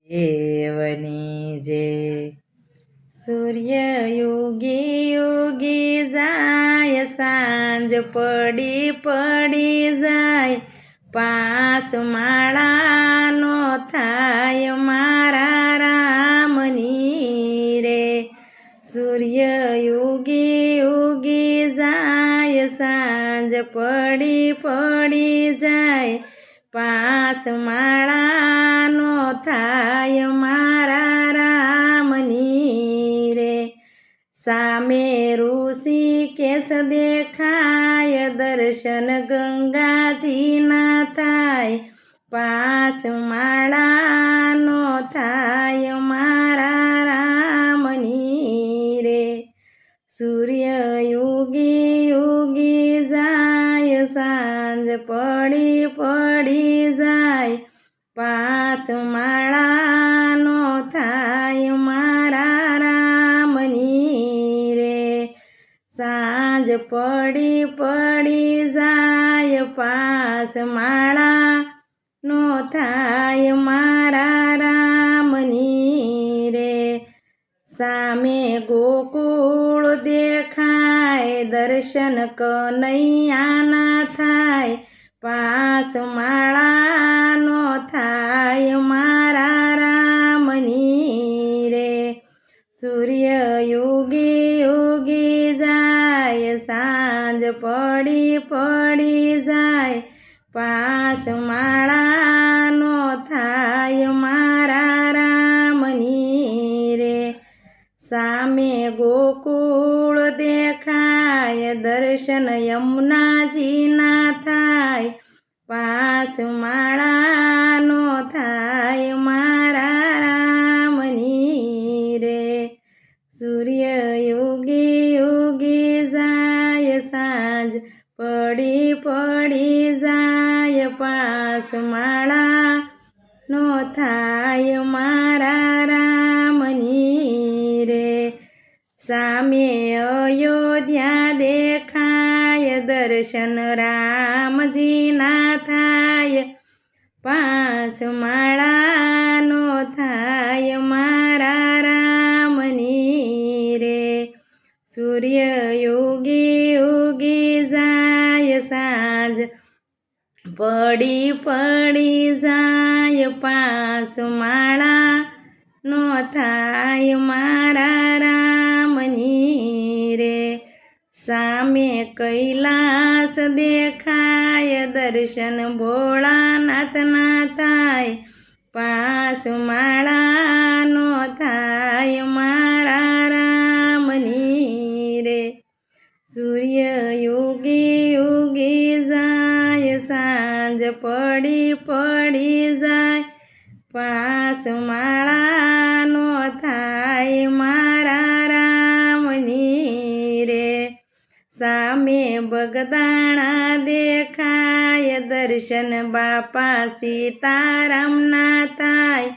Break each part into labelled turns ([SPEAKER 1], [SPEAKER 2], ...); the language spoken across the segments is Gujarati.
[SPEAKER 1] દેવની જય. સૂર્ય યુગી યુગી જાય, સાંજ પડી પડી જાય, પાસ માળાનો થાય મારા રામની રે. સૂર્ય યુગી યુગી જાય, સાંજ પડી પડી જાય, પાસ માળાનો થાય મારા રામની રે. સામે ઋષિકેશ દેખાય, દર્શન ગંગાજીના થાય, પાસ માળાનો થાય મારા રામની રે. સૂર્ય યુગી યુગી જાય, સાંજ પડી પડી જાય, પાસ માળાનો થાય મારા રામની રે. સાંજ પડી પડી જાય, પાસ માળાનો થાય મારા રામની રે. સામે ગોકુળ દેખાય, દર્શન કનૈયાના થાય, પાસ માળાનો થાય મારા રામની રે. સૂર્ય યુગી યુગી જાય, સાંજ પડી પડી જાય, પાસ માળાનો થાય મારા રામની રે. સામે ગોકુળ દેખાય, દર્શન યમુનાજીના થાય, પાસ માળાનો થાય મારા રામની રે. સૂર્ય યુગી યુગી જાય, સાંજ પડી પડી જાય, પાસ માળાનો થાય મારા રામની રે. સામે અયોધ્યા દેખાય, દર્શન રામજીના થાય, પાસ માળાનો થાય મારા રામની રે. સૂર્ય યુગી યુગી જાય, સાંજ પડી પડી જાય, પાસ માળાનો થાય મારા રામની રે. સામે કૈલાસ દેખાય, દર્શન ભોળાનાથના થાય, પાસ માળાનો થાય મારા રામની રે. સૂર્ય યુગી યુગી જાય, સાંજ પડી પડી જાય, પાસ માળાનો થાય મારા રામની રે. સામે બગદાણા દેખાય, દર્શન બાપા સીતારામના થાય,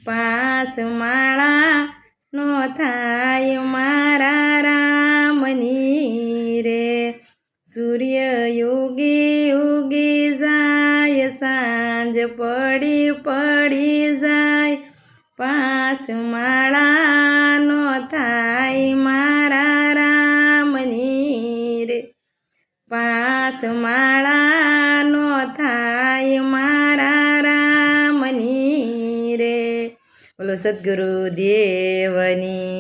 [SPEAKER 1] પાસ માળાનો થાય મારા રામની રે. સૂર્ય યુગી યુગી જાય, સાંજ પડી પડી જાય, પાસ માળાનો થાય મારા રામની રે. પાસ માળાનો થાય મારા રામની રે. બોલો સદ્ગુરુ દેવની.